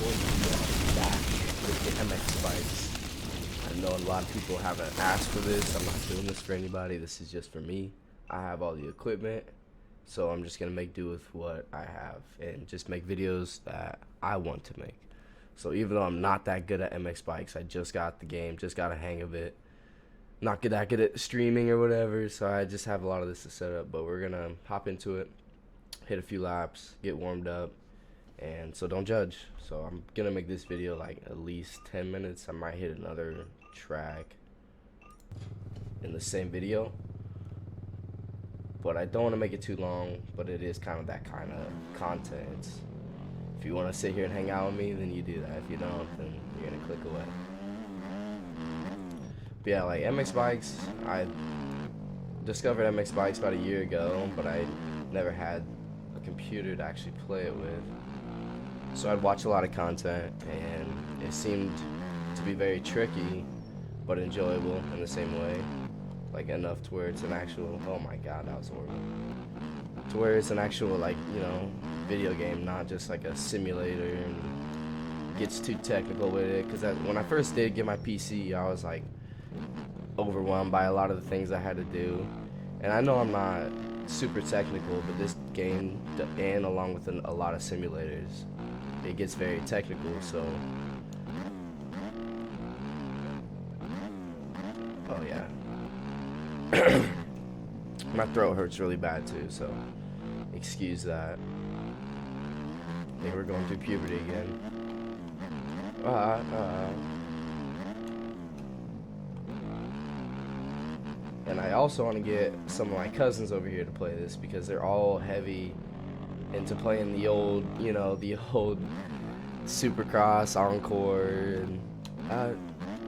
going to be back with the MX bikes. I know a lot of people haven't asked for this. I'm not doing this for anybody. This is just for me. I have all the equipment, so I'm just gonna make do with what I have and just make videos that I want to make. So even though I'm not that good at MX bikes, I just got the game, just got a hang of it. Not that good at streaming or whatever, so I just have a lot of this to set up. But we're gonna hop into it, hit a few laps, get warmed up, and so don't judge. So I'm gonna make this video like at least 10 minutes. I might hit another track in the same video, but I don't want to make it too long. But it is kind of that kind of content. If you want to sit here and hang out with me, then you do that. If you don't, then you're gonna click away. But yeah, like MX bikes, I discovered MX bikes about a year ago, but I never had a computer to actually play it with. So I'd watch a lot of content, and it seemed to be very tricky, but enjoyable in the same way. Like enough to where it's an actual, oh my god, that was horrible. To where it's an actual, like, you know, video game, not just like a simulator and gets too technical with it. Because when I first did get my PC, I was like overwhelmed by a lot of the things I had to do. And I know I'm not super technical, but this game, and along with a lot of simulators, it gets very technical. So oh yeah. My throat hurts really bad too, so excuse that. I think we're going through puberty again. And I also want to get some of my cousins over here to play this because they're all heavy into playing the old, you know, the old Supercross, Encore, and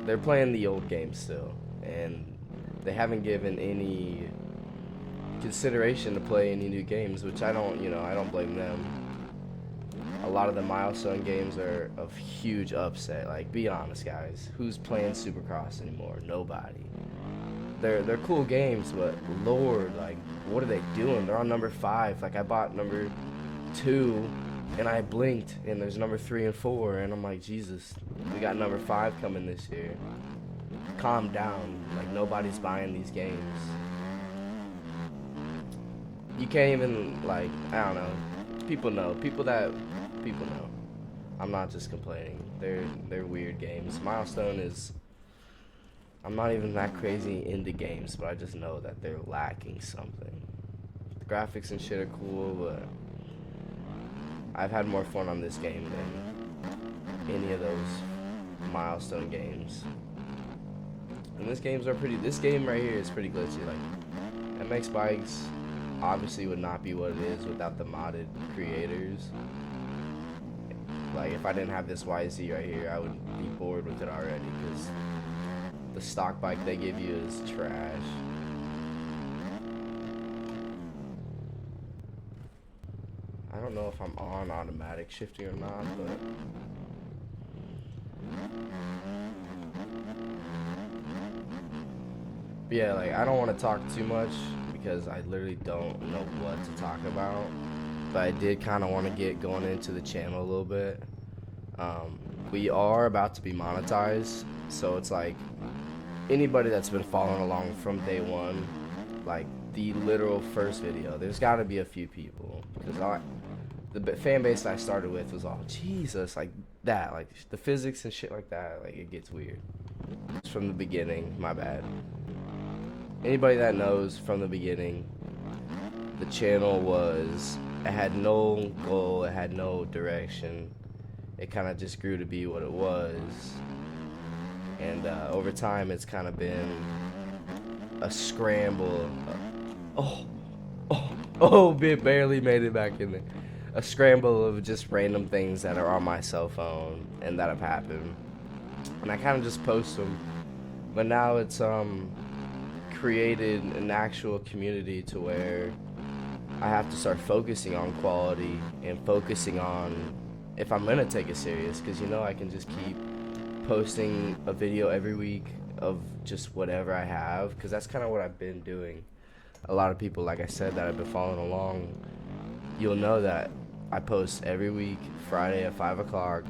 they're playing the old games still, and they haven't given any consideration to play any new games, which I don't, you know, I don't blame them. A lot of the milestone games are of huge upset. Like, be honest, guys, who's playing Supercross anymore? Nobody. They're cool games, but Lord, like, what are they doing? They're on number 5. Like, I bought number 2, and I blinked, and there's number 3 and 4, and I'm like, Jesus, we got number 5 coming this year. Calm down. Like, nobody's buying these games. You can't even, like, I don't know. People know. People know. I'm not just complaining. They're weird games. Milestone is, I'm not even that crazy into games, but I just know that they're lacking something. The graphics and shit are cool, but I've had more fun on this game than any of those milestone games. And this game right here is pretty glitchy. Like, MX bikes obviously would not be what it is without the modded creators. Like, if I didn't have this YZ right here, I would be bored with it already, because the stock bike they give you is trash. I don't know if I'm on automatic shifting or not, but yeah, like, I don't want to talk too much because I literally don't know what to talk about, but I did kind of want to get going into the channel a little bit. We are about to be monetized, so it's like anybody that's been following along from day one, like the literal first video, there's got to be a few people, because the fan base I started with was all Jesus, like that, like the physics and shit like that, like it gets weird. It's from the beginning, my bad. Anybody that knows from the beginning, the channel it had no goal, it had no direction. It kind of just grew to be what it was. And over time, it's kind of been a scramble. It barely made it back in there. A scramble of just random things that are on my cell phone and that have happened. And I kind of just post them. But now it's created an actual community to where I have to start focusing on quality and focusing on if I'm gonna take it serious, because, you know, I can just keep posting a video every week of just whatever I have, because that's kind of what I've been doing. A lot of people, like I said, that have been following along, you'll know that I post every week, Friday at 5 o'clock,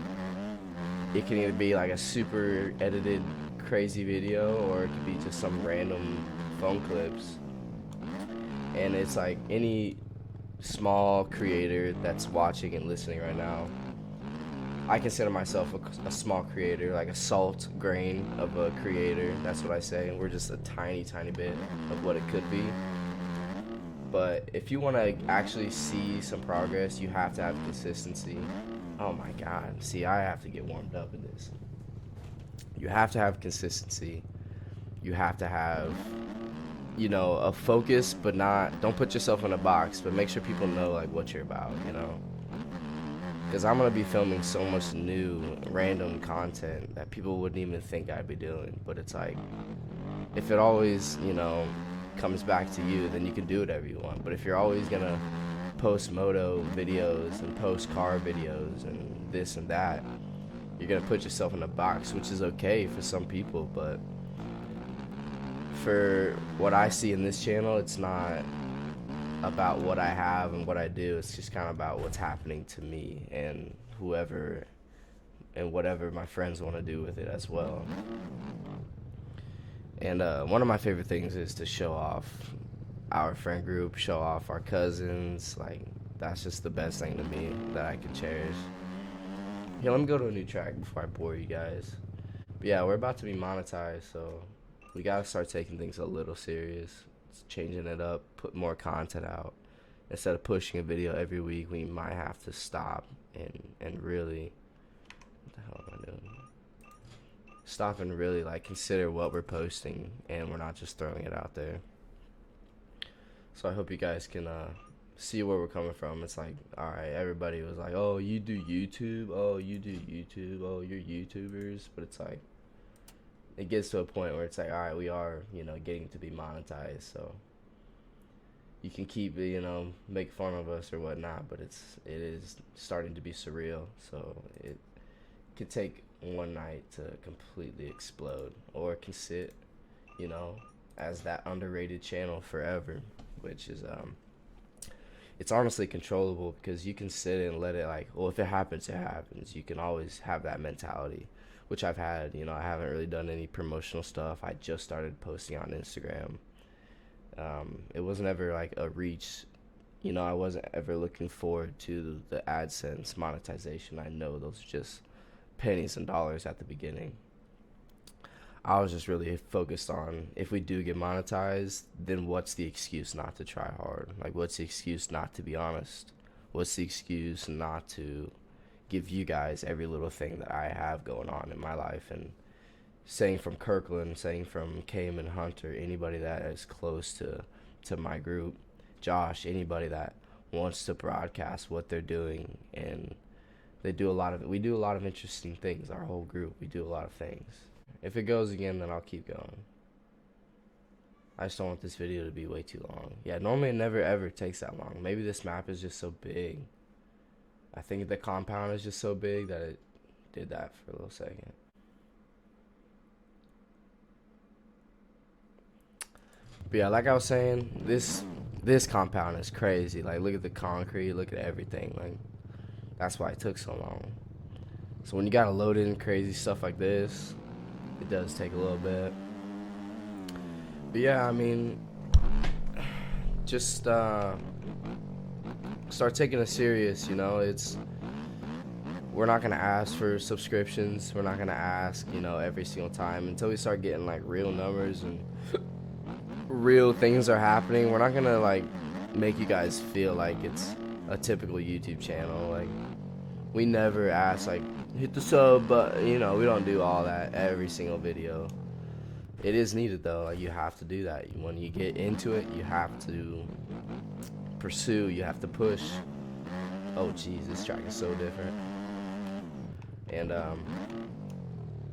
it can either be like a super edited crazy video, or it could be just some random phone clips. And it's like any small creator that's watching and listening right now, I consider myself a small creator, like a salt grain of a creator. That's what I say. We're just a tiny, tiny bit of what it could be. But if you want to actually see some progress, you have to have consistency. Oh my God. See, I have to get warmed up in this. You have to have consistency. You have to have, a focus, but don't put yourself in a box, but make sure people know like what you're about, Because I'm going to be filming so much new, random content that people wouldn't even think I'd be doing. But it's like, if it always, comes back to you, then you can do whatever you want. But if you're always going to post moto videos and post car videos and this and that, you're going to put yourself in a box, which is okay for some people. But for what I see in this channel, it's not about what I have and what I do. It's just kind of about what's happening to me and whoever and whatever my friends want to do with it as well. And one of my favorite things is to show off our friend group, show off our cousins. Like, that's just the best thing to me that I can cherish. Yeah, let me go to a new track before I bore you guys. But yeah, we're about to be monetized, so we gotta start taking things a little serious, changing it up, put more content out. Instead of pushing a video every week, we might have to stop and really, what the hell am I doing? Stop and really like consider what we're posting, and we're not just throwing it out there. So I hope you guys can see where we're coming from. It's like, all right, everybody was like, oh, you do YouTube, oh, you do YouTube, oh, you're YouTubers. But it's like, it gets to a point where it's like, all right, we are, getting to be monetized. So you can keep, make fun of us or whatnot, but it is starting to be surreal. So it could take one night to completely explode, or it can sit, as that underrated channel forever, which is, it's honestly controllable, because you can sit and let it like, well, if it happens, it happens. You can always have that mentality, which I've had. I haven't really done any promotional stuff. I just started posting on Instagram. It wasn't ever like a reach. I wasn't ever looking forward to the AdSense monetization. I know those are just pennies and dollars at the beginning. I was just really focused on, if we do get monetized, then what's the excuse not to try hard? Like, what's the excuse not to be honest? What's the excuse not to give you guys every little thing that I have going on in my life? And saying from Kirkland, saying from Cayman Hunter, anybody that is close to my group, Josh, anybody that wants to broadcast what they're doing, and we do a lot of interesting things. Our whole group, we do a lot of things. If it goes again, then I'll keep going. I just don't want this video to be way too long. Yeah, normally it never ever takes that long. Maybe this map is just so big. I think the compound is just so big that it did that for a little second. But yeah, like I was saying, this compound is crazy. Like, look at the concrete, look at everything. Like, that's why it took so long. So when you gotta load in crazy stuff like this, it does take a little bit. But yeah, I mean, just start taking it serious. We're not gonna ask for subscriptions. We're not gonna ask, every single time, until we start getting like real numbers and real things are happening. We're not gonna like make you guys feel like it's a typical YouTube channel. Like, we never ask like, hit the sub, but we don't do all that every single video. It is needed though. Like, you have to do that. When you get into it, you have to pursue, you have to push. Oh geez, this track is so different. And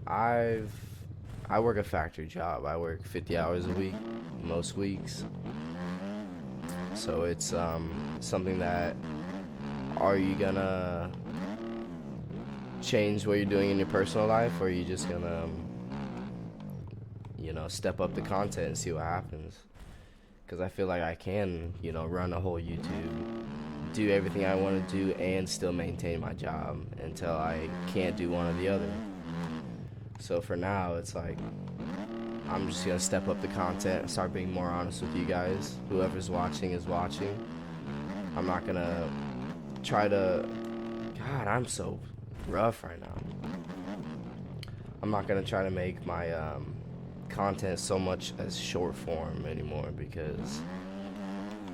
I work a factory job. I work 50 hours a week most weeks. So it's something that, are you gonna change what you're doing in your personal life, or are you just gonna step up the content and see what happens? Because I feel like I can run a whole YouTube do everything I want to do and still maintain my job until I can't do one or the other. So for now, it's like I'm just gonna step up the content and start being more honest with you guys. Whoever's watching is watching. I'm not gonna try to... God, I'm so rough right now. I'm not gonna try to make my content so much as short form anymore, because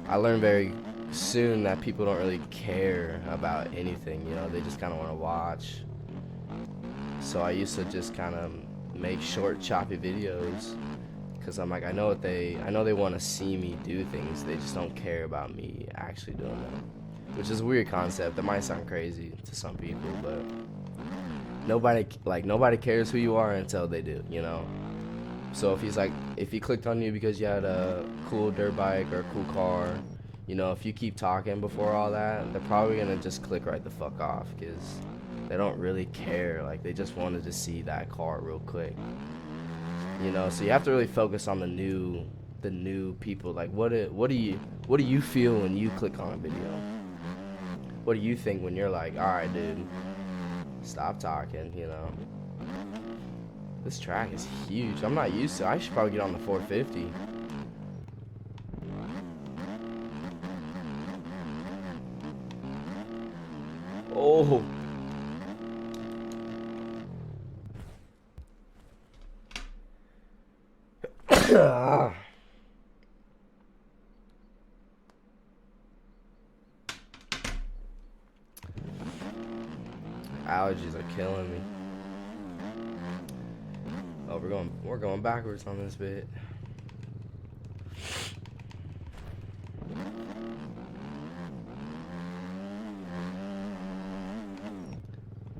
I learned very soon that people don't really care about anything, you know, they just kind of want to watch. So I used to just kind of make short, choppy videos, because I'm like, I know they want to see me do things, they just don't care about me actually doing them, which is a weird concept. That might sound crazy to some people, but nobody cares who you are until they do, you know. So if he clicked on you because you had a cool dirt bike or a cool car, you know, if you keep talking before all that, they're probably gonna just click right the fuck off, because they don't really care. Like, they just wanted to see that car real quick, you know. So you have to really focus on the new people. Like, what do you feel when you click on a video? What do you think when you're like, all right, dude, stop talking, you know? This track is huge. I'm not used to it. I should probably get on the 450. Oh. Allergies are killing me. Oh, we're going backwards on this bit.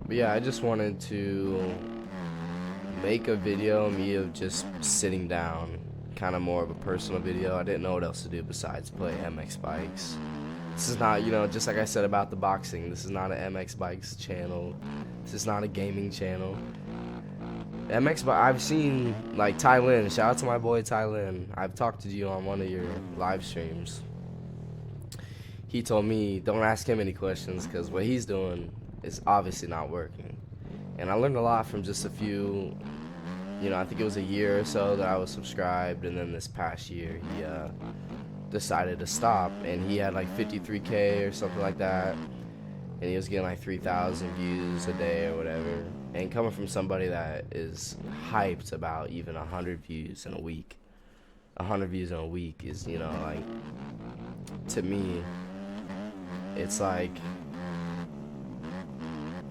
But yeah, I just wanted to make a video of me of just sitting down, kind of more of a personal video. I didn't know what else to do besides play MX bikes. This is not, you know, just like I said about the boxing, this is not an MX bikes channel. This is not a gaming channel. I've seen, like, Ty Lin. Shout out to my boy Ty Lin. I've talked to you on one of your live streams. He told me don't ask him any questions, because what he's doing is obviously not working. And I learned a lot from just a few, you know, I think it was a year or so that I was subscribed, and then this past year he decided to stop, and he had like 53K or something like that, and he was getting like 3,000 views a day or whatever. And coming from somebody that is hyped about even 100 views in a week, 100 views in a week is, you know, like, to me, it's like,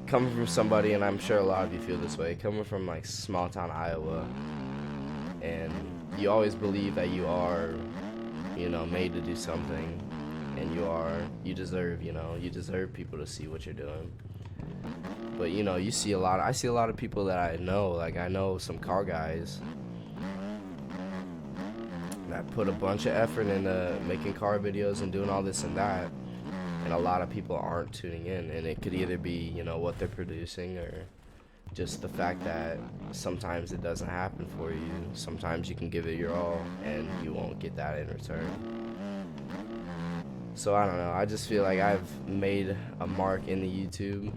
coming from somebody, and I'm sure a lot of you feel this way, coming from like small town Iowa, and you always believe that you are, you know, made to do something, and you deserve, you know, you deserve people to see what you're doing. But, you know, I see a lot of people that I know, like, I know some car guys that put a bunch of effort into making car videos and doing all this and that, and a lot of people aren't tuning in, and it could either be, you know, what they're producing, or just the fact that sometimes it doesn't happen for you. Sometimes you can give it your all, and you won't get that in return. So, I don't know, I just feel like I've made a mark in the YouTube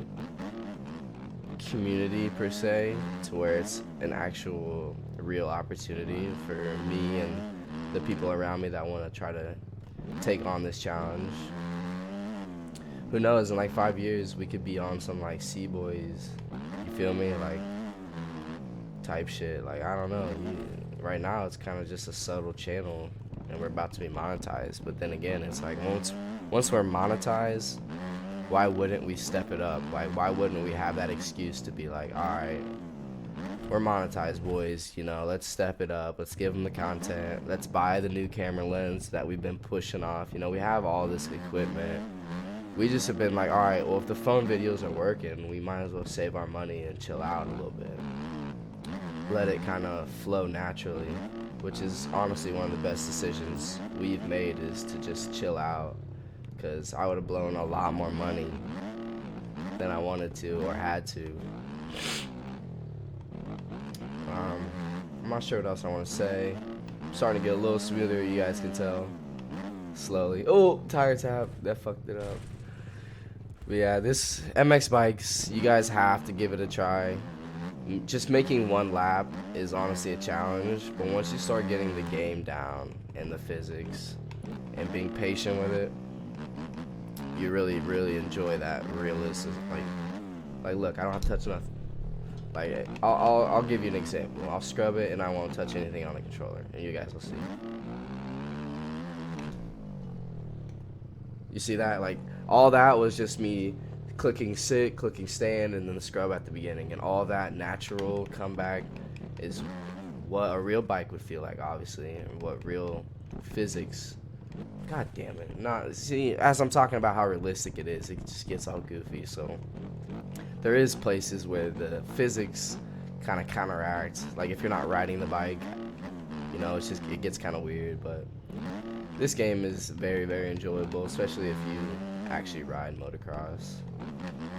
community, per se, to where it's an actual real opportunity for me and the people around me that want to try to take on this challenge. Who knows, in like 5 years we could be on some like C-Boys, you feel me, like, type shit. Like, I don't know, right now it's kind of just a subtle channel, and we're about to be monetized. But then again, it's like, once we're monetized, why wouldn't we step it up? Like, why wouldn't we have that excuse to be like, alright, we're monetized, boys, you know, let's step it up, let's give them the content, let's buy the new camera lens that we've been pushing off. You know, we have all this equipment. We just have been like, alright, well, if the phone videos are working, we might as well save our money and chill out a little bit. Let it kind of flow naturally, which is honestly one of the best decisions we've made, is to just chill out. Because I would have blown a lot more money than I wanted to or had to. I'm not sure what else I want to say. I'm starting to get a little smoother, you guys can tell. Slowly. Oh, tire tap. That fucked it up. But yeah, this MX bikes, you guys have to give it a try. Just making one lap is honestly a challenge, but once you start getting the game down and the physics and being patient with it, you really enjoy that realistic. Like look, I don't have to touch nothing. Like I'll give you an example. I'll scrub it and I won't touch anything on the controller, and you guys will see. You see that? Like all that was just me clicking sit, clicking stand, and then the scrub at the beginning, and all that natural comeback is what a real bike would feel like, obviously, and what real physics. God damn it! Not see, as I'm talking about how realistic it is, it just gets all goofy. So there is places where the physics kind of counteract. Like if you're not riding the bike, you know, it gets kind of weird. But this game is very enjoyable, especially if you actually ride motocross.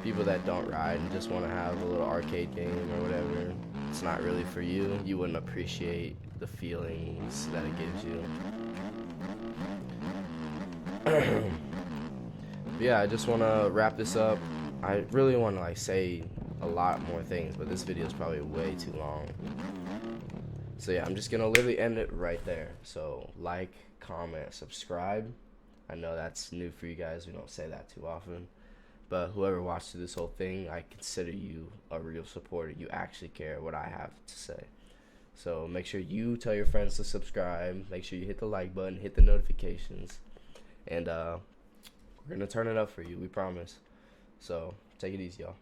People that don't ride and just want to have a little arcade game or whatever, it's not really for you. You wouldn't appreciate the feelings that it gives you. Yeah, I just want to wrap this up. I really want to like say a lot more things, but this video is probably way too long. So yeah, I'm just gonna literally end it right there. So like, comment, subscribe. I know that's new for you guys. We don't say that too often. But whoever watched through this whole thing, I consider you a real supporter. You actually care what I have to say. So make sure you tell your friends to subscribe. Make sure you hit the like button, hit the notifications. And we're going to turn it up for you, we promise. So take it easy, y'all.